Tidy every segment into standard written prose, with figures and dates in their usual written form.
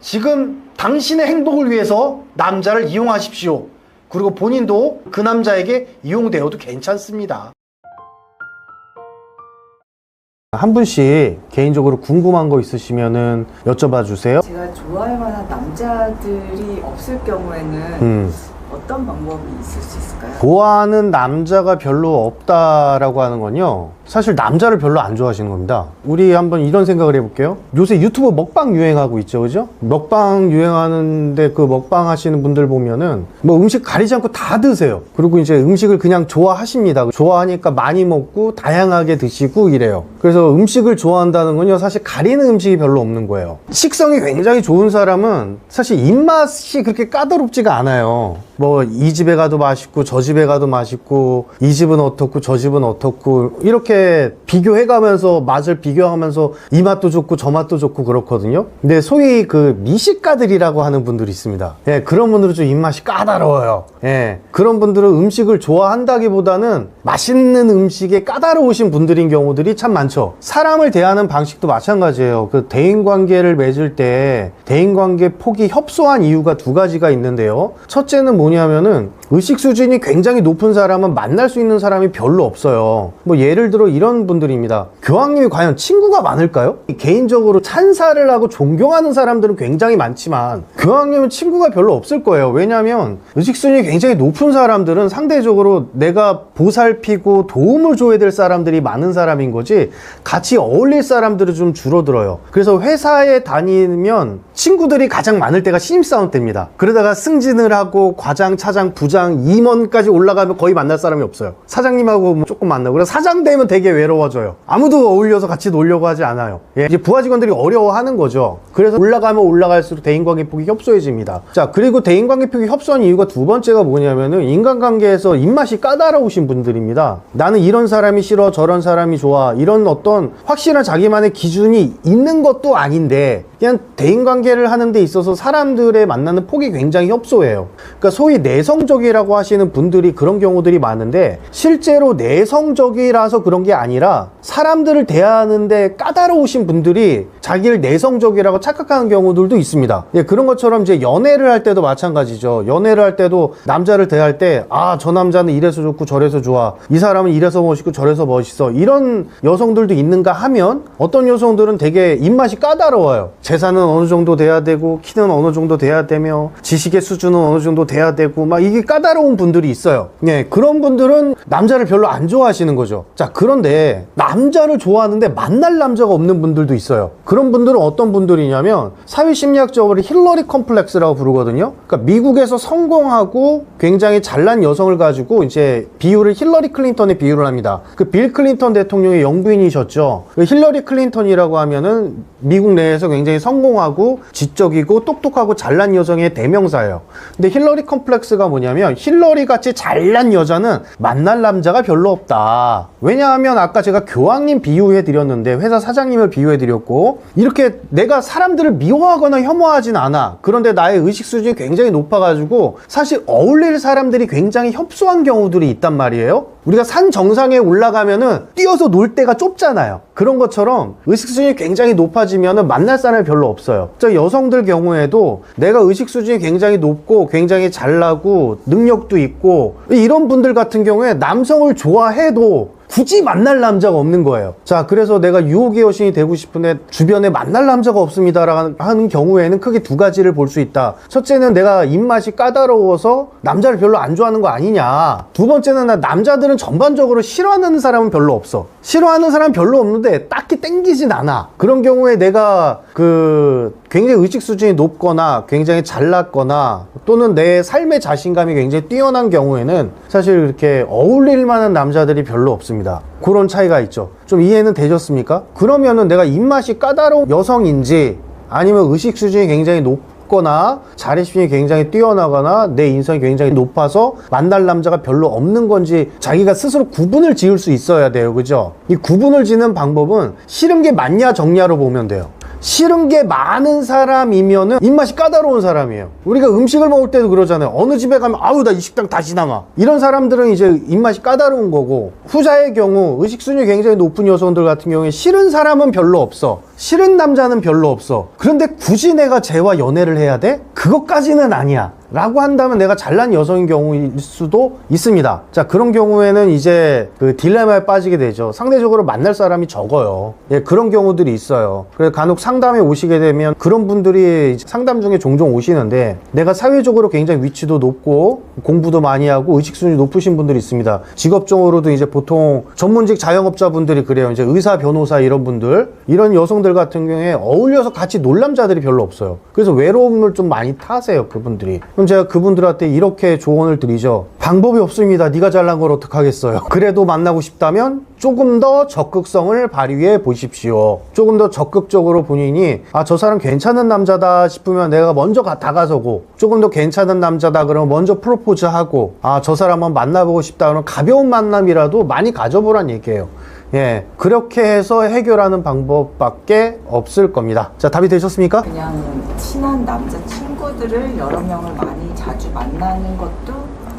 지금 당신의 행복을 위해서 남자를 이용하십시오. 그리고 본인도 그 남자에게 이용되어도 괜찮습니다. 한 분씩 개인적으로 궁금한 거 있으시면은 여쭤봐 주세요. 제가 좋아할 만한 남자들이 없을 경우에는 어떤 방법이 있을 수 있을까요? 좋아하는 남자가 별로 없다라고 하는 건요, 사실 남자를 별로 안 좋아하시는 겁니다. 우리 한번 이런 생각을 해볼게요. 요새 유튜브 먹방 유행하고 있죠, 그죠? 먹방 유행하는데 그 먹방 하시는 분들 보면은 뭐 음식 가리지 않고 다 드세요. 그리고 이제 음식을 그냥 좋아하십니다. 좋아하니까 많이 먹고 다양하게 드시고 이래요. 그래서 음식을 좋아한다는 건요, 사실 가리는 음식이 별로 없는 거예요. 식성이 굉장히 좋은 사람은 사실 입맛이 그렇게 까다롭지가 않아요. 뭐 이 집에 가도 맛있고 저 집에 가도 맛있고 이 집은 어떻고 저 집은 어떻고 이렇게 비교해가면서 맛을 비교하면서 이 맛도 좋고 저 맛도 좋고 그렇거든요. 근데 소위 그 미식가들이라고 하는 분들이 있습니다. 예, 그런 분들은 좀 입맛이 까다로워요. 예, 그런 분들은 음식을 좋아한다기보다는 맛있는 음식에 까다로우신 분들인 경우들이 참 많죠. 사람을 대하는 방식도 마찬가지예요. 그 대인관계를 맺을 때 대인관계 폭이 협소한 이유가 두 가지가 있는데요. 첫째는 뭐냐면은 의식 수준이 굉장히 높은 사람은 만날 수 있는 사람이 별로 없어요. 뭐 예를 들어 이런 분들입니다. 교황님이 과연 친구가 많을까요? 개인적으로 찬사를 하고 존경하는 사람들은 굉장히 많지만 교황님은 친구가 별로 없을 거예요. 왜냐하면 의식 수준이 굉장히 높은 사람들은 상대적으로 내가 보살피고 도움을 줘야 될 사람들이 많은 사람인 거지 같이 어울릴 사람들은 좀 줄어들어요. 그래서 회사에 다니면 친구들이 가장 많을 때가 신입사원 때입니다. 그러다가 승진을 하고 과장, 차장, 부장, 임원까지 올라가면 거의 만날 사람이 없어요. 사장님하고 조금 만나고. 그래서 사장 되면 되게 외로워져요. 아무도 어울려서 같이 놀려고 하지 않아요. 예, 이제 부하 직원들이 어려워하는 거죠. 그래서 올라가면 올라갈수록 대인관계 폭이 협소해집니다. 자, 그리고 대인관계 폭이 협소한 이유가 두 번째가 뭐냐면은 인간관계에서 입맛이 까다로우신 분들입니다. 나는 이런 사람이 싫어, 저런 사람이 좋아, 이런 어떤 확실한 자기만의 기준이 있는 것도 아닌데 그냥 대인관계를 하는 데 있어서 사람들의 만나는 폭이 굉장히 협소해요. 그러니까 소위 내성적이라고 하시는 분들이 그런 경우들이 많은데 실제로 내성적이라서 그런 게 아니라 사람들을 대하는데 까다로우신 분들이 자기를 내성적이라고 착각하는 경우들도 있습니다. 예, 그런 것처럼 이제 연애를 할 때도 마찬가지죠. 연애를 할 때도 남자를 대할 때 아, 저 남자는 이래서 좋고 저래서 좋아, 이 사람은 이래서 멋있고 저래서 멋있어, 이런 여성들도 있는가 하면 어떤 여성들은 되게 입맛이 까다로워요. 재산은 어느 정도 돼야 되고 키는 어느 정도 돼야 되며 지식의 수준은 어느 정도 돼야 되고 막 이게 까다로운 분들이 있어요. 예, 그런 분들은 남자를 별로 안 좋아하시는 거죠. 자, 그런데 남자를 좋아하는데 만날 남자가 없는 분들도 있어요. 그런 분들은 어떤 분들이냐면 사회심리학적으로 힐러리 컴플렉스라고 부르거든요. 그러니까 미국에서 성공하고 굉장히 잘난 여성을 가지고 이제 비유를 힐러리 클린턴에 비유를 합니다. 그 빌 클린턴 대통령의 영부인이셨죠. 그 힐러리 클린턴이라고 하면은 미국 내에서 굉장히 성공하고 지적이고 똑똑하고 잘난 여성의 대명사예요. 근데 힐러리 컴플렉스가 뭐냐면 힐러리 같이 잘난 여자는 만날 남자가 별로 없다. 왜냐하면 아까 제가 교황님 비유해 드렸는데 회사 사장님을 비유해 드렸고 이렇게 내가 사람들을 미워하거나 혐오하진 않아. 그런데 나의 의식 수준이 굉장히 높아가지고 사실 어울릴 사람들이 굉장히 협소한 경우들이 있단 말이에요. 우리가 산 정상에 올라가면은 뛰어서 놀 데가 좁잖아요. 그런 것처럼 의식 수준이 굉장히 높아지면은 만날 사람이 별로 없어요. 저 여성들 경우에도 내가 의식 수준이 굉장히 높고 굉장히 잘나고 능력도 있고 이런 분들 같은 경우에 남성을 좋아해도 굳이 만날 남자가 없는 거예요. 자, 그래서 내가 유혹의 여신이 되고 싶은데 주변에 만날 남자가 없습니다라는 하는 경우에는 크게 두 가지를 볼 수 있다. 첫째는 내가 입맛이 까다로워서 남자를 별로 안 좋아하는 거 아니냐. 두 번째는 남자들은 전반적으로 싫어하는 사람은 별로 없어. 싫어하는 사람 별로 없는데 딱히 땡기진 않아. 그런 경우에 내가 굉장히 의식 수준이 높거나 굉장히 잘났거나 또는 내 삶의 자신감이 굉장히 뛰어난 경우에는 사실 이렇게 어울릴 만한 남자들이 별로 없습니다. 그런 차이가 있죠. 좀 이해는 되셨습니까? 그러면은 내가 입맛이 까다로운 여성인지 아니면 의식 수준이 굉장히 높거나 자립심이 굉장히 뛰어나거나 내 인성이 굉장히 높아서 만날 남자가 별로 없는 건지 자기가 스스로 구분을 지을 수 있어야 돼요. 그죠? 이 구분을 짓는 방법은 싫은 게 맞냐 적냐로 보면 돼요. 싫은 게 많은 사람이면은 입맛이 까다로운 사람이에요. 우리가 음식을 먹을 때도 그러잖아요. 어느 집에 가면 아우 나 이 식당 다시 나와. 이런 사람들은 이제 입맛이 까다로운 거고, 후자의 경우 의식순위 굉장히 높은 여성들 같은 경우에 싫은 사람은 별로 없어. 싫은 남자는 별로 없어. 그런데 굳이 내가 쟤와 연애를 해야 돼? 그것까지는 아니야 라고 한다면 내가 잘난 여성인 경우일 수도 있습니다. 자, 그런 경우에는 이제 그 딜레마에 빠지게 되죠. 상대적으로 만날 사람이 적어요. 예, 그런 경우들이 있어요. 그래서 간혹 상담에 오시게 되면 그런 분들이 상담 중에 종종 오시는데, 내가 사회적으로 굉장히 위치도 높고 공부도 많이 하고 의식순위 높으신 분들이 있습니다. 직업적으로도 이제 보통 전문직 자영업자분들이 그래요. 이제 의사, 변호사 이런 분들, 이런 여성들 같은 경우에 어울려서 같이 놀 남자들이 별로 없어요. 그래서 외로움을 좀 많이 타세요, 그분들이. 그럼 제가 그분들한테 이렇게 조언을 드리죠. 방법이 없습니다. 네가 잘난 걸 어떡하겠어요. 그래도 만나고 싶다면 조금 더 적극성을 발휘해 보십시오. 조금 더 적극적으로 본인이 저 사람 괜찮은 남자다 싶으면 내가 먼저 다가서고, 조금 더 괜찮은 남자다 그러면 먼저 프로포즈하고, 저 사람 한번 만나보고 싶다 그러면 가벼운 만남이라도 많이 가져보란 얘기예요. 예, 그렇게 해서 해결하는 방법밖에 없을 겁니다. 자, 답이 되셨습니까? 그냥 친한 남자 친구들을 여러 명을 많이 자주 만나는 것도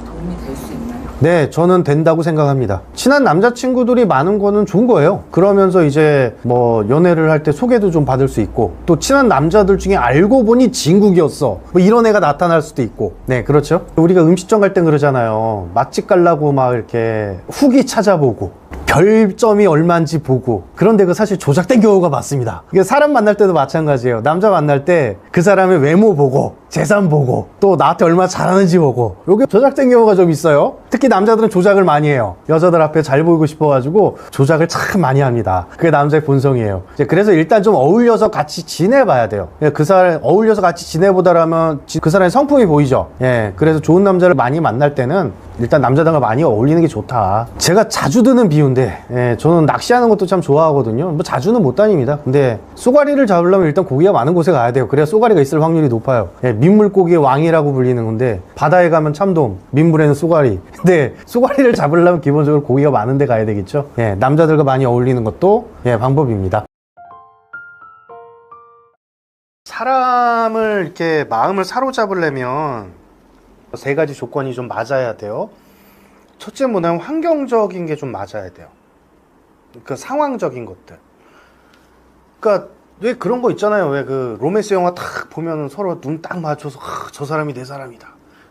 도움이 될 수 있나요? 네, 저는 된다고 생각합니다. 친한 남자친구들이 많은 거는 좋은 거예요. 그러면서 이제 뭐 연애를 할 때 소개도 좀 받을 수 있고, 또 친한 남자들 중에 알고 보니 진국이었어, 뭐 이런 애가 나타날 수도 있고. 네, 그렇죠. 우리가 음식점 갈 땐 그러잖아요. 맛집 가려고 막 이렇게 후기 찾아보고 별점이 얼마인지 보고. 그런데 그 사실 조작된 경우가 많습니다. 이게 사람 만날 때도 마찬가지예요. 남자 만날 때 그 사람의 외모 보고, 재산 보고, 또 나한테 얼마나 잘하는지 보고, 이게 조작된 경우가 좀 있어요. 특히 남자들은 조작을 많이 해요. 여자들 앞에 잘 보이고 싶어가지고 조작을 참 많이 합니다. 그게 남자의 본성이에요. 그래서 일단 좀 어울려서 같이 지내봐야 돼요. 그 사람 어울려서 같이 지내보다라면 그 사람의 성품이 보이죠. 예, 그래서 좋은 남자를 많이 만날 때는 일단 남자들과 많이 어울리는 게 좋다. 제가 자주 드는 비유인데, 예, 저는 낚시하는 것도 참 좋아하거든요. 뭐 자주는 못 다닙니다. 근데 쏘가리를 잡으려면 일단 고기가 많은 곳에 가야 돼요. 그래야 쏘가리가 있을 확률이 높아요. 예, 민물고기의 왕이라고 불리는 건데, 바다에 가면 참돔, 민물에는 쏘가리. 근데 쏘가리를 잡으려면 기본적으로 고기가 많은 데 가야 되겠죠. 예, 남자들과 많이 어울리는 것도 방법입니다. 사람을 이렇게 마음을 사로잡으려면 세 가지 조건이 좀 맞아야 돼요. 첫째 뭐냐면 환경적인 게 좀 맞아야 돼요. 그 상황적인 것들. 그러니까 왜 그런 거 있잖아요. 왜 그 로맨스 영화 딱 보면 서로 눈 딱 맞춰서 저 사람이 내 사람이다.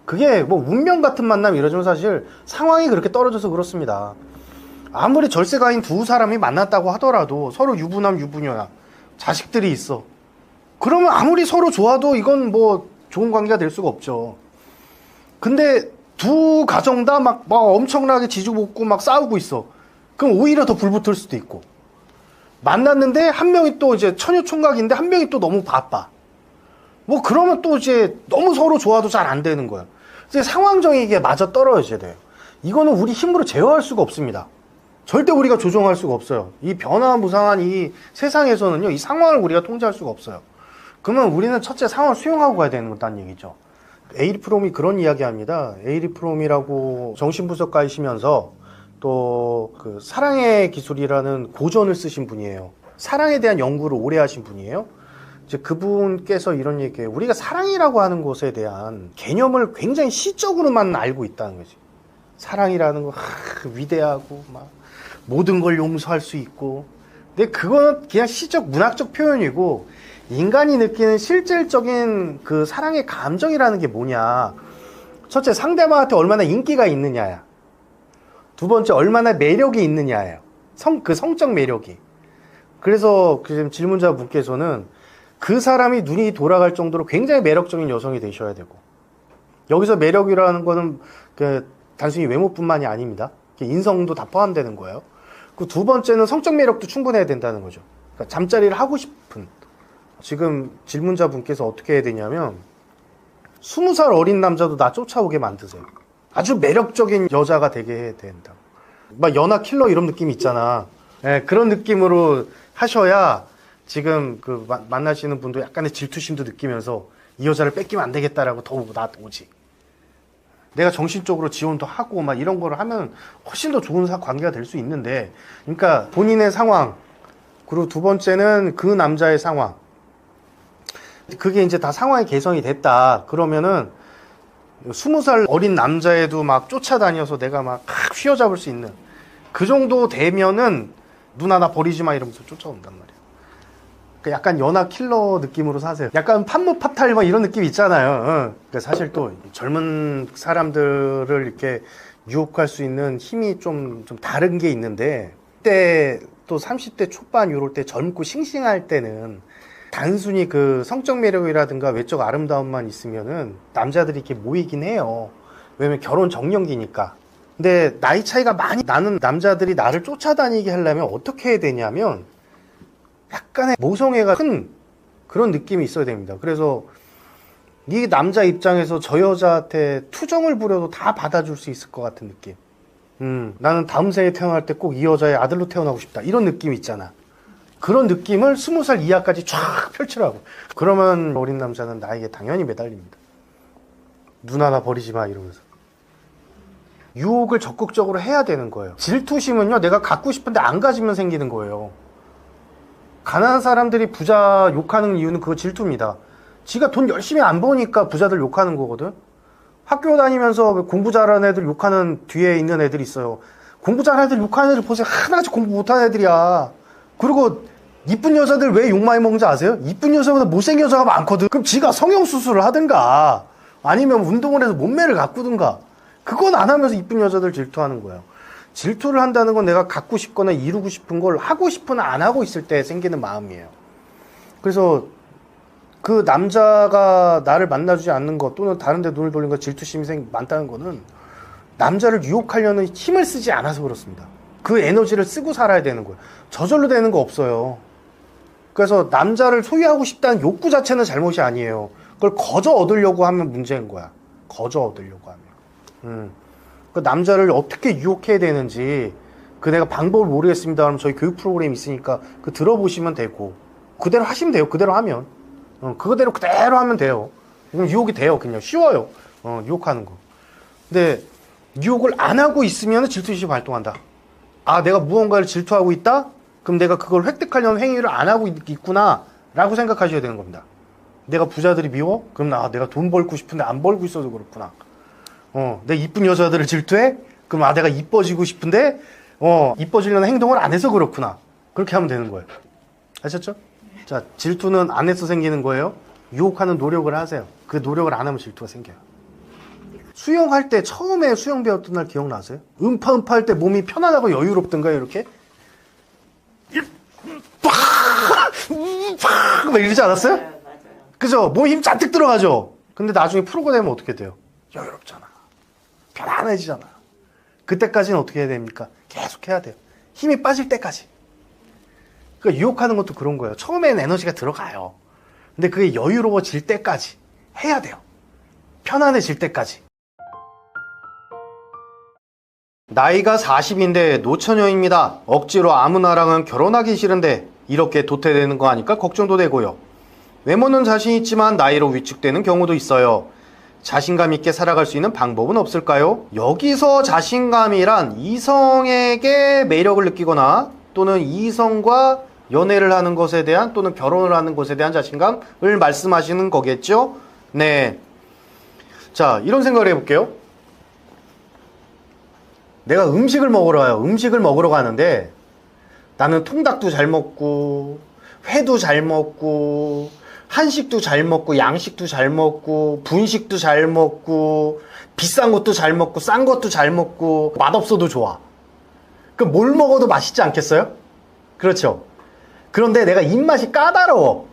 그게 뭐 운명 같은 만남 이러지만 사실 상황이 그렇게 떨어져서 그렇습니다. 아무리 절세가인 두 사람이 만났다고 하더라도 서로 유부남 유부녀야. 자식들이 있어. 그러면 아무리 서로 좋아도 이건 뭐 좋은 관계가 될 수가 없죠. 근데 두 가정 다 막 엄청나게 지주볶고 막 싸우고 있어. 그럼 오히려 더 불붙을 수도 있고. 만났는데 한 명이 또 이제 처녀총각인데 한 명이 또 너무 바빠. 뭐 그러면 또 이제 너무 서로 좋아도 잘 안 되는 거야. 이제 상황적인 게 맞아 떨어져야 돼요. 이거는 우리 힘으로 제어할 수가 없습니다. 절대 우리가 조정할 수가 없어요. 이 변화무상한 이 세상에서는요, 이 상황을 우리가 통제할 수가 없어요. 그러면 우리는 첫째 상황을 수용하고 가야 되는 거다는 얘기죠. 에이리 프롬이 그런 이야기 합니다. 에이리 프롬이라고 정신분석가이시면서 또 그 사랑의 기술이라는 고전을 쓰신 분이에요. 사랑에 대한 연구를 오래 하신 분이에요. 이제 그분께서 이런 얘기해요. 우리가 사랑이라고 하는 것에 대한 개념을 굉장히 시적으로만 알고 있다는 거지. 사랑이라는 거 위대하고 막 모든 걸 용서할 수 있고. 근데 그거는 그냥 시적 문학적 표현이고, 인간이 느끼는 실질적인 그 사랑의 감정이라는 게 뭐냐. 첫째, 상대방한테 얼마나 인기가 있느냐야. 두 번째, 얼마나 매력이 있느냐예요. 그 성적 매력이. 그래서 지금 질문자 분께서는 그 사람이 눈이 돌아갈 정도로 굉장히 매력적인 여성이 되셔야 되고, 여기서 매력이라는 거는 그 단순히 외모뿐만이 아닙니다. 인성도 다 포함되는 거예요. 그 두 번째는 성적 매력도 충분해야 된다는 거죠. 그러니까 잠자리를 하고 싶은. 지금 질문자 분께서 어떻게 해야 되냐면 20살 어린 남자도 나 쫓아오게 만드세요. 아주 매력적인 여자가 되게 해야 된다. 막 연하 킬러 이런 느낌이 있잖아. 예, 그런 느낌으로 하셔야 지금 그 만나시는 분도 약간의 질투심도 느끼면서 이 여자를 뺏기면 안 되겠다라고 더 오지. 내가 정신적으로 지원도 하고 막 이런 거를 하면 훨씬 더 좋은 관계가 될 수 있는데, 그러니까 본인의 상황, 그리고 두 번째는 그 남자의 상황, 그게 이제 다 상황이 개선이 됐다. 그러면은 20살 어린 남자애도 막 쫓아다녀서 내가 막 휘어잡을 수 있는 그 정도 되면은 누나 나 버리지 마 이러면서 쫓아온단 말이야. 그러니까 약간 연하 킬러 느낌으로 사세요. 약간 판무파탈 막 이런 느낌 있잖아요. 그러니까 사실 또 젊은 사람들을 이렇게 유혹할 수 있는 힘이 좀 다른 게 있는데, 그때 또 30대 초반 요럴 때 젊고 싱싱할 때는 단순히 그 성적 매력이라든가 외적 아름다움만 있으면은 남자들이 이렇게 모이긴 해요. 왜냐면 결혼 정년기니까. 근데 나이 차이가 많이 나는 남자들이 나를 쫓아다니게 하려면 어떻게 해야 되냐면 약간의 모성애가 큰 그런 느낌이 있어야 됩니다. 그래서 이 남자 입장에서 저 여자한테 투정을 부려도 다 받아줄 수 있을 것 같은 느낌. 나는 다음 생에 태어날 때 꼭 이 여자의 아들로 태어나고 싶다. 이런 느낌 있잖아. 그런 느낌을 20살 이하까지 쫙 펼치라고. 그러면 어린 남자는 나에게 당연히 매달립니다. 누나 나 버리지 마 이러면서. 유혹을 적극적으로 해야 되는 거예요. 질투심은요, 내가 갖고 싶은데 안 가지면 생기는 거예요. 가난한 사람들이 부자 욕하는 이유는 그거 질투입니다. 지가 돈 열심히 안 버니까 부자들 욕하는 거거든. 학교 다니면서 공부 잘하는 애들 욕하는 뒤에 있는 애들이 있어요. 공부 잘하는 애들 욕하는 애들 보세요. 하나같이 공부 못하는 애들이야. 그리고 이쁜 여자들 왜 욕 많이 먹는지 아세요? 이쁜 여자보다 못생긴 여자가 많거든. 그럼 지가 성형수술을 하든가 아니면 운동을 해서 몸매를 가꾸든가. 그건 안 하면서 이쁜 여자들 질투하는 거예요. 질투를 한다는 건 내가 갖고 싶거나 이루고 싶은 걸 하고 싶으나 안 하고 있을 때 생기는 마음이에요. 그래서 그 남자가 나를 만나주지 않는 것 또는 다른 데 눈을 돌린 것 질투심이 많다는 거는 남자를 유혹하려는 힘을 쓰지 않아서 그렇습니다. 그 에너지를 쓰고 살아야 되는 거예요. 저절로 되는 거 없어요. 그래서 남자를 소유하고 싶다는 욕구 자체는 잘못이 아니에요. 그걸 거저 얻으려고 하면 문제인 거야. 거저 얻으려고 하면. 그 남자를 어떻게 유혹해야 되는지 그 내가 방법을 모르겠습니다 하면 저희 교육 프로그램이 있으니까 그 들어보시면 되고 그대로 하시면 돼요. 그대로 하면 그대로 하면 돼요. 그럼 유혹이 돼요. 그냥 쉬워요. 유혹하는 거. 근데 유혹을 안 하고 있으면 질투심이 발동한다. 아, 내가 무언가를 질투하고 있다? 그럼 내가 그걸 획득하려는 행위를 안 하고 있구나 라고 생각하셔야 되는 겁니다. 내가 부자들이 미워? 그럼 내가 돈 벌고 싶은데 안 벌고 있어서 그렇구나. 내 이쁜 여자들을 질투해? 그럼 내가 이뻐지고 싶은데 이뻐지려는 행동을 안 해서 그렇구나. 그렇게 하면 되는 거예요. 아셨죠? 자, 질투는 안에서 생기는 거예요. 유혹하는 노력을 하세요. 그 노력을 안 하면 질투가 생겨요. 수영할 때 처음에 수영 배웠던 날 기억나세요? 음파 할 때 몸이 편안하고 여유롭던가요? 이렇게? 막 이러지 않았어요? 맞아요. 그죠? 몸에 힘 잔뜩 들어가죠? 근데 나중에 프로가 되면 어떻게 돼요? 여유롭잖아. 편안해지잖아. 그때까지는 어떻게 해야 됩니까? 계속 해야 돼요. 힘이 빠질 때까지. 그러니까 유혹하는 것도 그런 거예요. 처음에는 에너지가 들어가요. 근데 그게 여유로워질 때까지 해야 돼요. 편안해질 때까지. 나이가 40인데 노처녀입니다. 억지로 아무나랑은 결혼하기 싫은데 이렇게 도태되는 거 아닐까 걱정도 되고요. 외모는 자신 있지만 나이로 위축되는 경우도 있어요. 자신감 있게 살아갈 수 있는 방법은 없을까요? 여기서 자신감이란 이성에게 매력을 느끼거나 또는 이성과 연애를 하는 것에 대한 또는 결혼을 하는 것에 대한 자신감을 말씀하시는 거겠죠? 네. 자, 이런 생각을 해볼게요. 내가 음식을 먹으러 가요. 음식을 먹으러 가는데 나는 통닭도 잘 먹고 회도 잘 먹고 한식도 잘 먹고 양식도 잘 먹고 분식도 잘 먹고 비싼 것도 잘 먹고 싼 것도 잘 먹고 맛없어도 좋아. 그럼 뭘 먹어도 맛있지 않겠어요? 그렇죠. 그런데 내가 입맛이 까다로워.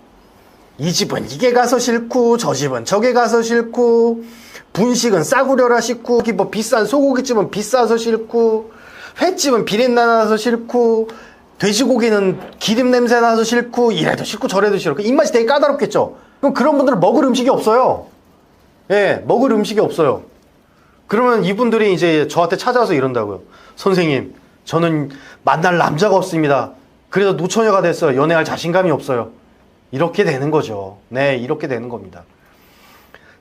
이 집은 이게 가서 싫고 저 집은 저게 가서 싫고 분식은 싸구려라 싫고 뭐 비싼 소고기집은 비싸서 싫고 횟집은 비린내 나서 싫고 돼지고기는 기름 냄새 나서 싫고 이래도 싫고 저래도 싫고 입맛이 되게 까다롭겠죠. 그럼 그런 분들은 먹을 음식이 없어요. 예, 먹을 음식이 없어요. 그러면 이분들이 이제 저한테 찾아와서 이런다고요. 선생님, 저는 만날 남자가 없습니다. 그래서 노처녀가 됐어요. 연애할 자신감이 없어요. 이렇게 되는 거죠. 네, 이렇게 되는 겁니다.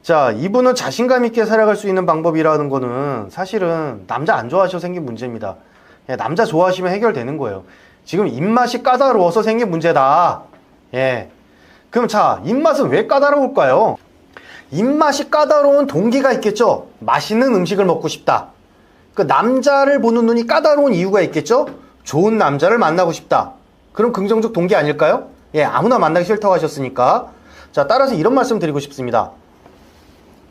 자, 이분은 자신감 있게 살아갈 수 있는 방법이라는 거는 사실은 남자 안 좋아하셔서 생긴 문제입니다. 예, 남자 좋아하시면 해결되는 거예요. 지금 입맛이 까다로워서 생긴 문제다. 예. 그럼 자, 입맛은 왜 까다로울까요? 입맛이 까다로운 동기가 있겠죠? 맛있는 음식을 먹고 싶다. 그 남자를 보는 눈이 까다로운 이유가 있겠죠? 좋은 남자를 만나고 싶다. 그럼 긍정적 동기 아닐까요? 예, 아무나 만나기 싫다고 하셨으니까. 자, 따라서 이런 말씀 드리고 싶습니다.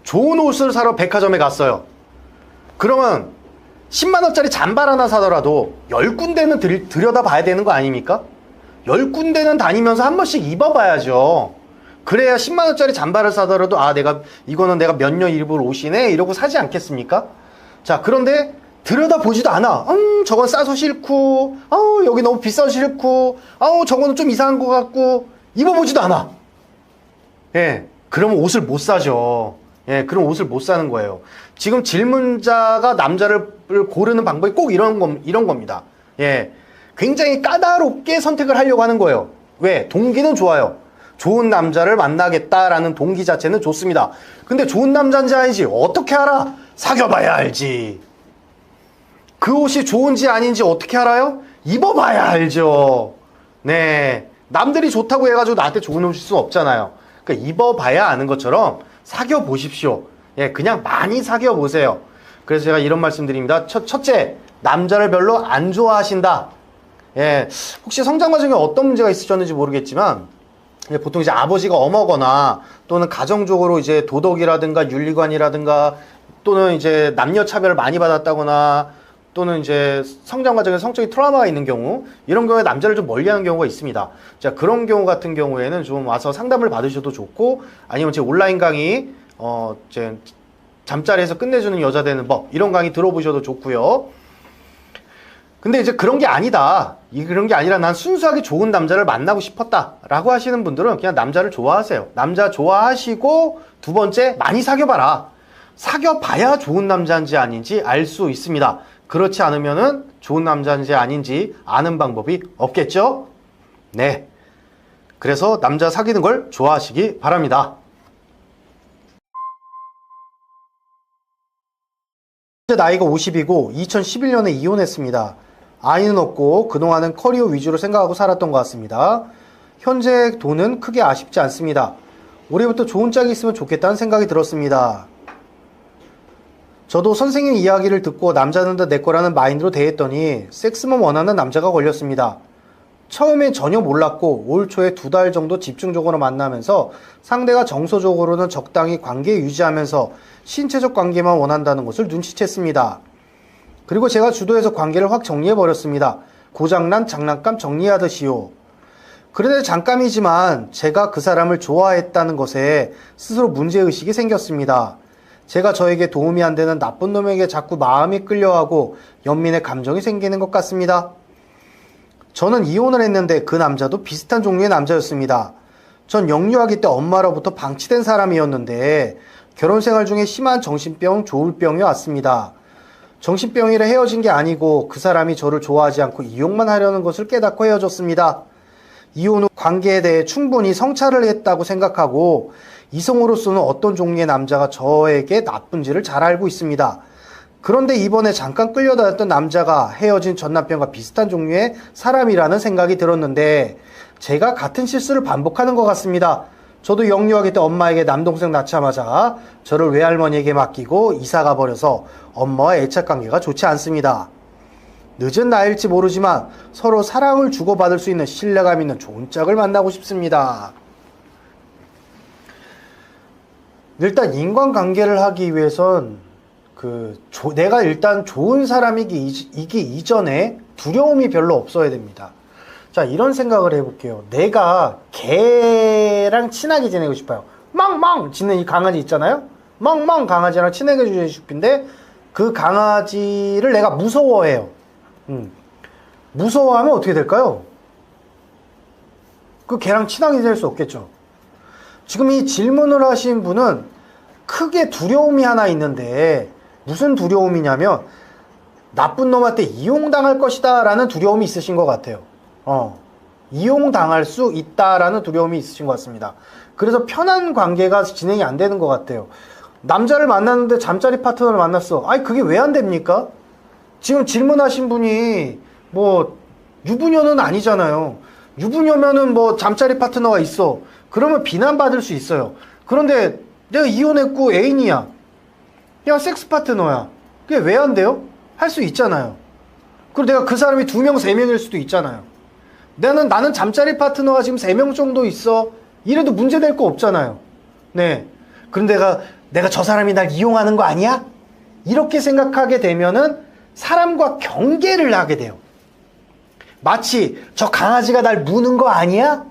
좋은 옷을 사러 백화점에 갔어요. 그러면 10만원짜리 잠바 하나 사더라도 10군데는 들여다봐야 되는 거 아닙니까? 10군데는 다니면서 한 번씩 입어봐야죠. 그래야 10만원짜리 잠바를 사더라도 아, 이거는 내가 몇 년 입을 옷이네 이러고 사지 않겠습니까? 자, 그런데 들여다보지도 않아. 저건 싸서 싫고, 여기 너무 비싸서 싫고, 저거는 좀 이상한 것 같고, 입어보지도 않아. 예, 그러면 옷을 못 사죠. 예, 그럼 옷을 못 사는 거예요. 지금 질문자가 남자를 고르는 방법이 꼭 이런 겁니다. 예, 굉장히 까다롭게 선택을 하려고 하는 거예요. 왜? 동기는 좋아요. 좋은 남자를 만나겠다라는 동기 자체는 좋습니다. 근데 좋은 남자인지 아닌지 어떻게 알아? 사귀어봐야 알지. 그 옷이 좋은지 아닌지 어떻게 알아요? 입어봐야 알죠. 네, 남들이 좋다고 해가지고 나한테 좋은 옷일 수 없잖아요. 그러니까 입어봐야 아는 것처럼 사귀어 보십시오. 예, 그냥 많이 사귀어 보세요. 그래서 제가 이런 말씀 드립니다. 첫째, 남자를 별로 안 좋아하신다. 예, 혹시 성장 과정에 어떤 문제가 있으셨는지 모르겠지만, 예, 보통 이제 아버지가 엄하거나 또는 가정적으로 이제 도덕이라든가 윤리관이라든가 또는 이제 남녀 차별을 많이 받았다거나 또는 이제 성장 과정에 성적인 트라우마가 있는 경우, 이런 경우에 남자를 좀 멀리하는 경우가 있습니다. 자, 그런 경우 같은 경우에는 좀 와서 상담을 받으셔도 좋고, 아니면 제 온라인 강의 이제 잠자리에서 끝내주는 여자 되는 법, 이런 강의 들어보셔도 좋고요. 근데 이제 그런 게 아니다, 그런 게 아니라 난 순수하게 좋은 남자를 만나고 싶었다 라고 하시는 분들은 그냥 남자를 좋아하세요. 남자 좋아하시고, 두 번째, 많이 사귀어봐라. 사귀어봐야 좋은 남자인지 아닌지 알 수 있습니다. 그렇지 않으면은 좋은 남자인지 아닌지 아는 방법이 없겠죠? 네. 그래서 남자 사귀는 걸 좋아하시기 바랍니다. 현재 나이가 50이고 2011년에 이혼했습니다. 아이는 없고 그동안은 커리어 위주로 생각하고 살았던 것 같습니다. 현재 돈은 크게 아쉽지 않습니다. 올해부터 좋은 짝이 있으면 좋겠다는 생각이 들었습니다. 저도 선생님 이야기를 듣고 남자는 다 내 거라는 마인드로 대했더니 섹스만 원하는 남자가 걸렸습니다. 처음엔 전혀 몰랐고 올 초에 2달 정도 집중적으로 만나면서 상대가 정서적으로는 적당히 관계 유지하면서 신체적 관계만 원한다는 것을 눈치챘습니다. 그리고 제가 주도해서 관계를 확 정리해버렸습니다. 고장난 장난감 정리하듯이요. 그런데 잠깐이지만 제가 그 사람을 좋아했다는 것에 스스로 문제의식이 생겼습니다. 제가 저에게 도움이 안 되는 나쁜 놈에게 자꾸 마음이 끌려하고 연민의 감정이 생기는 것 같습니다. 저는 이혼을 했는데 그 남자도 비슷한 종류의 남자였습니다. 전 영유아기 때 엄마로부터 방치된 사람이었는데 결혼 생활 중에 심한 정신병, 조울병이 왔습니다. 정신병이라 헤어진 게 아니고 그 사람이 저를 좋아하지 않고 이용만 하려는 것을 깨닫고 헤어졌습니다. 이혼 후 관계에 대해 충분히 성찰을 했다고 생각하고 이성으로서는 어떤 종류의 남자가 저에게 나쁜지를 잘 알고 있습니다. 그런데 이번에 잠깐 끌려다녔던 남자가 헤어진 전 남편과 비슷한 종류의 사람이라는 생각이 들었는데 제가 같은 실수를 반복하는 것 같습니다. 저도 영유아기 때 엄마에게 남동생 낳자마자 저를 외할머니에게 맡기고 이사가 버려서 엄마와 애착관계가 좋지 않습니다. 늦은 나이일지 모르지만 서로 사랑을 주고받을 수 있는 신뢰감 있는 좋은 짝을 만나고 싶습니다. 일단 인간관계를 하기 위해선 내가 일단 좋은 사람이기 이전에 두려움이 별로 없어야 됩니다. 자, 이런 생각을 해볼게요. 내가 개랑 친하게 지내고 싶어요. 멍멍 짖는 이 강아지 있잖아요. 멍멍 강아지랑 친하게 지내고 싶은데 그 강아지를 내가 무서워해요. 무서워하면 어떻게 될까요? 그 개랑 친하게 지낼 수 없겠죠. 지금 이 질문을 하신 분은 크게 두려움이 하나 있는데 무슨 두려움이냐면 나쁜 놈한테 이용당할 것이다 라는 두려움이 있으신 것 같아요. 이용당할 수 있다라는 두려움이 있으신 것 같습니다. 그래서 편한 관계가 진행이 안 되는 것 같아요. 남자를 만났는데 잠자리 파트너를 만났어. 아니 그게 왜 안 됩니까? 지금 질문하신 분이 뭐 유부녀는 아니잖아요. 유부녀면은 뭐 잠자리 파트너가 있어. 그러면 비난받을 수 있어요. 그런데 내가 이혼했고 애인이야. 야, 섹스 파트너야. 그게 왜 안 돼요? 할 수 있잖아요. 그리고 내가 그 사람이 2명, 3명일 수도 있잖아요. 나는 잠자리 파트너가 지금 3명 정도 있어. 이래도 문제될 거 없잖아요. 네. 그런데 내가 저 사람이 날 이용하는 거 아니야? 이렇게 생각하게 되면은 사람과 경계를 하게 돼요. 마치 저 강아지가 날 무는 거 아니야?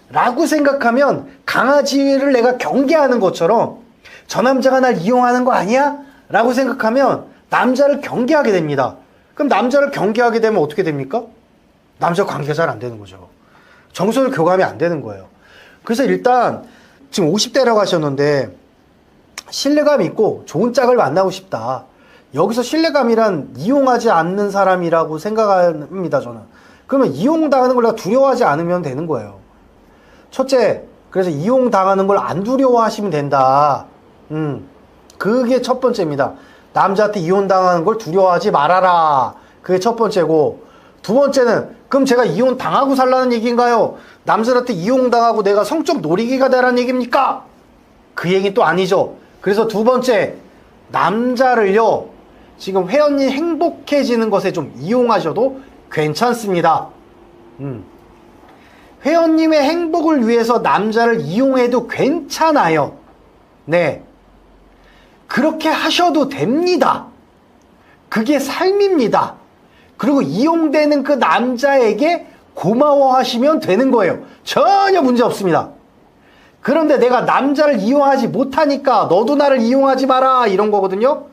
라고 생각하면 강아지를 내가 경계하는 것처럼 저 남자가 날 이용하는 거 아니야? 라고 생각하면 남자를 경계하게 됩니다. 그럼 남자를 경계하게 되면 어떻게 됩니까? 남자 관계가 잘 안 되는 거죠. 정서를 교감이 안 되는 거예요. 그래서 일단 지금 50대라고 하셨는데 신뢰감 있고 좋은 짝을 만나고 싶다. 여기서 신뢰감이란 이용하지 않는 사람이라고 생각합니다, 저는. 그러면 이용당하는 걸 내가 두려워하지 않으면 되는 거예요. 첫째, 그래서 이용당하는 걸 안 두려워하시면 된다. 그게 첫 번째입니다. 남자한테 이혼당하는 걸 두려워하지 말아라. 그게 첫 번째고, 두 번째는 그럼 제가 이혼 당하고 살라는 얘기인가요? 남자한테 이용당하고 내가 성적 놀이기가 되라는 얘기입니까? 그 얘기 또 아니죠. 그래서 두 번째, 남자를요, 지금 회원님 행복해지는 것에 좀 이용하셔도 괜찮습니다. 회원님의 행복을 위해서 남자를 이용해도 괜찮아요. 네. 그렇게 하셔도 됩니다. 그게 삶입니다. 그리고 이용되는 그 남자에게 고마워하시면 되는 거예요. 전혀 문제 없습니다. 그런데 내가 남자를 이용하지 못하니까 너도 나를 이용하지 마라 이런 거거든요.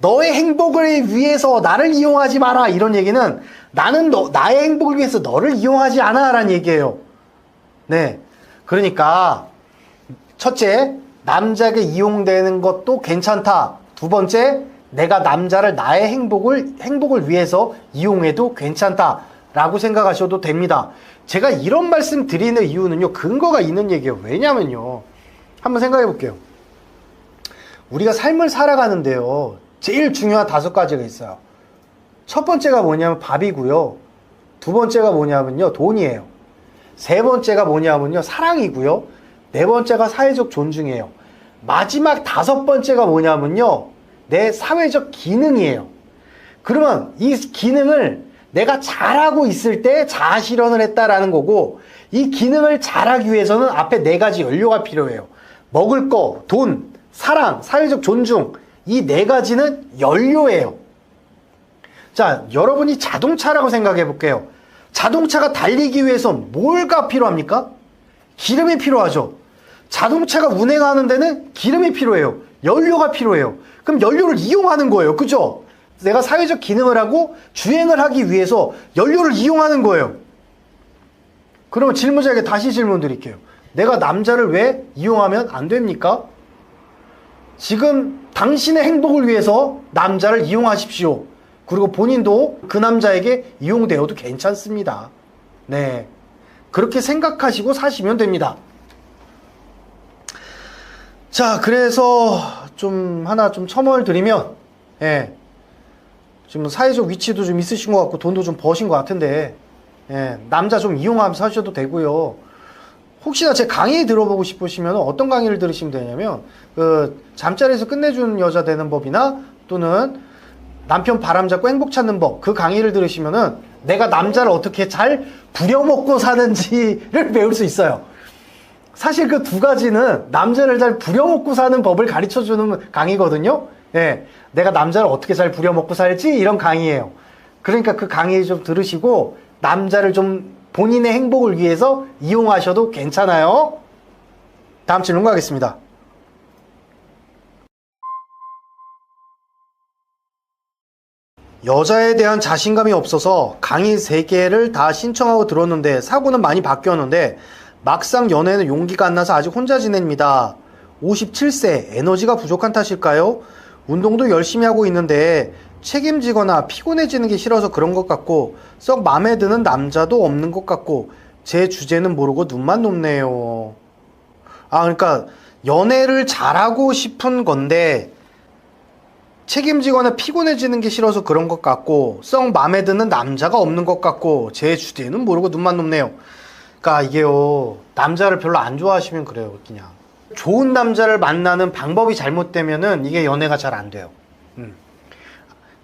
너의 행복을 위해서 나를 이용하지 마라 이런 얘기는 나는 나의 행복을 위해서 너를 이용하지 않아 라는 얘기예요. 네. 그러니까 첫째, 남자에게 이용되는 것도 괜찮다. 두 번째, 내가 남자를 나의 행복을 위해서 이용해도 괜찮다 라고 생각하셔도 됩니다. 제가 이런 말씀 드리는 이유는요, 근거가 있는 얘기예요. 왜냐면요, 한번 생각해 볼게요. 우리가 삶을 살아가는데요, 제일 중요한 5가지가 있어요. 첫 번째가 뭐냐면 밥이고요, 두 번째가 뭐냐면요, 돈이에요. 세 번째가 뭐냐면요, 사랑이고요, 네 번째가 사회적 존중이에요. 마지막 5번째가 뭐냐면요, 내 사회적 기능이에요. 그러면 이 기능을 내가 잘하고 있을 때 자아실현을 했다라는 거고, 이 기능을 잘하기 위해서는 앞에 4가지 연료가 필요해요. 먹을 거, 돈, 사랑, 사회적 존중, 이 4가지는 연료예요. 자, 여러분이 자동차라고 생각해 볼게요. 자동차가 달리기 위해서 뭐가 필요합니까? 기름이 필요하죠. 자동차가 운행하는 데는 기름이 필요해요. 연료가 필요해요. 그럼 연료를 이용하는 거예요. 그죠? 내가 사회적 기능을 하고 주행을 하기 위해서 연료를 이용하는 거예요. 그러면 질문자에게 다시 질문 드릴게요. 내가 남자를 왜 이용하면 안 됩니까? 지금 당신의 행복을 위해서 남자를 이용하십시오. 그리고 본인도 그 남자에게 이용되어도 괜찮습니다. 네. 그렇게 생각하시고 사시면 됩니다. 자, 그래서 하나 첨언을 드리면, 예. 지금 사회적 위치도 좀 있으신 것 같고 돈도 좀 버신 것 같은데, 예. 남자 좀 이용하면서 하셔도 되고요. 혹시나 제 강의 들어보고 싶으시면 어떤 강의를 들으시면 되냐면, 잠자리에서 끝내주는 여자 되는 법이나 또는 남편 바람잡고 행복 찾는 법, 그 강의를 들으시면은 내가 남자를 어떻게 잘 부려먹고 사는지를 배울 수 있어요. 사실 그 2가지는 남자를 잘 부려먹고 사는 법을 가르쳐주는 강의거든요. 예, 내가 남자를 어떻게 잘 부려먹고 살지 이런 강의예요. 그러니까 그 강의 좀 들으시고 남자를 좀 본인의 행복을 위해서 이용하셔도 괜찮아요. 다음 질문 가겠습니다. 여자에 대한 자신감이 없어서 강의 3개를 다 신청하고 들었는데 사고는 많이 바뀌었는데 막상 연애는 용기가 안 나서 아직 혼자 지냅니다. 57세, 에너지가 부족한 탓일까요? 운동도 열심히 하고 있는데 책임지거나 피곤해지는 게 싫어서 그런 것 같고 썩 마음에 드는 남자도 없는 것 같고 제 주제는 모르고 눈만 높네요. 그러니까 연애를 잘하고 싶은 건데 책임지거나 피곤해지는 게 싫어서 그런 것 같고 썩 마음에 드는 남자가 없는 것 같고 제 주제는 모르고 눈만 높네요. 그러니까 이게요, 남자를 별로 안 좋아하시면 그래요, 그냥. 좋은 남자를 만나는 방법이 잘못되면은 이게 연애가 잘 안 돼요.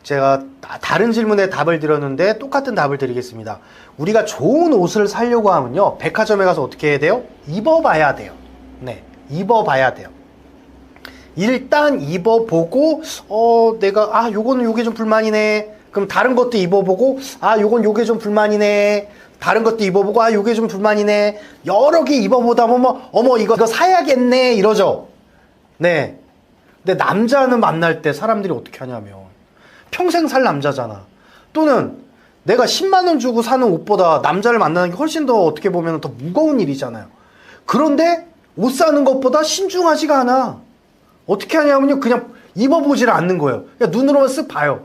제가 다른 질문에 답을 드렸는데 똑같은 답을 드리겠습니다. 우리가 좋은 옷을 사려고 하면요, 백화점에 가서 어떻게 해야 돼요? 입어봐야 돼요. 네, 입어봐야 돼요. 일단 입어보고 내가 요거는 요게 좀 불만이네. 그럼 다른 것도 입어보고 요건 요게 좀 불만이네. 다른 것도 입어보고 요게 좀 불만이네. 여러 개 입어보다 보면 어머 이거 사야겠네 이러죠. 네. 근데 남자는 만날 때 사람들이 어떻게 하냐면 평생 살 남자잖아. 또는 내가 10만 원 주고 사는 옷보다 남자를 만나는 게 훨씬 더 어떻게 보면 더 무거운 일이잖아요. 그런데 옷 사는 것보다 신중하지가 않아. 어떻게 하냐면요, 그냥 입어보지를 않는 거예요. 그냥 눈으로만 쓱 봐요.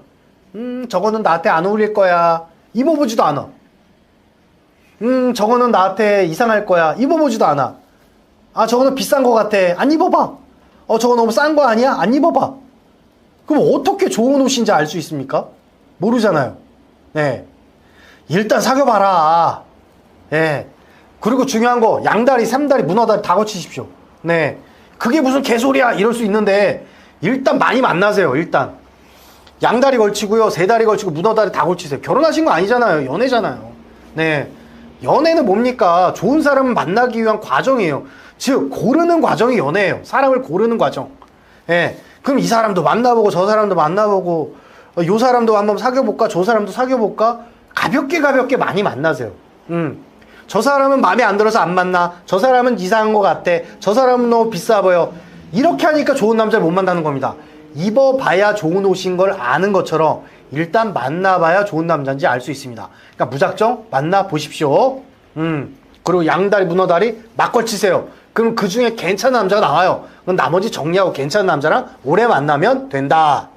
저거는 나한테 안 어울릴 거야. 입어보지도 않아. 저거는 나한테 이상할 거야. 입어보지도 않아. 저거는 비싼 거 같아. 안 입어봐. 저거 너무 싼 거 아니야? 안 입어봐. 그럼 어떻게 좋은 옷인지 알 수 있습니까? 모르잖아요. 네. 일단 사귀어봐라. 네. 그리고 중요한 거, 양다리, 삼다리, 문어다리 다 거치십시오. 네. 그게 무슨 개소리야 이럴 수 있는데 일단 많이 만나세요. 일단 양다리 걸치고요, 세다리 걸치고 문어다리 다 걸치세요. 결혼하신 거 아니잖아요. 연애잖아요. 네, 연애는 뭡니까? 좋은 사람을 만나기 위한 과정이에요. 즉 고르는 과정이 연애예요. 사람을 고르는 과정. 네. 그럼 이 사람도 만나보고 저 사람도 만나보고 요 사람도 한번 사귀어볼까, 저 사람도 사귀어볼까, 가볍게 많이 만나세요. 저 사람은 마음에 안 들어서 안 만나. 저 사람은 이상한 것 같아. 저 사람은 너무 비싸 보여. 이렇게 하니까 좋은 남자를 못 만나는 겁니다. 입어봐야 좋은 옷인 걸 아는 것처럼 일단 만나봐야 좋은 남자인지 알 수 있습니다. 그러니까 무작정 만나보십시오. 그리고 양다리, 문어다리 막 걸치세요. 그럼 그 중에 괜찮은 남자가 나와요. 그럼 나머지 정리하고 괜찮은 남자랑 오래 만나면 된다.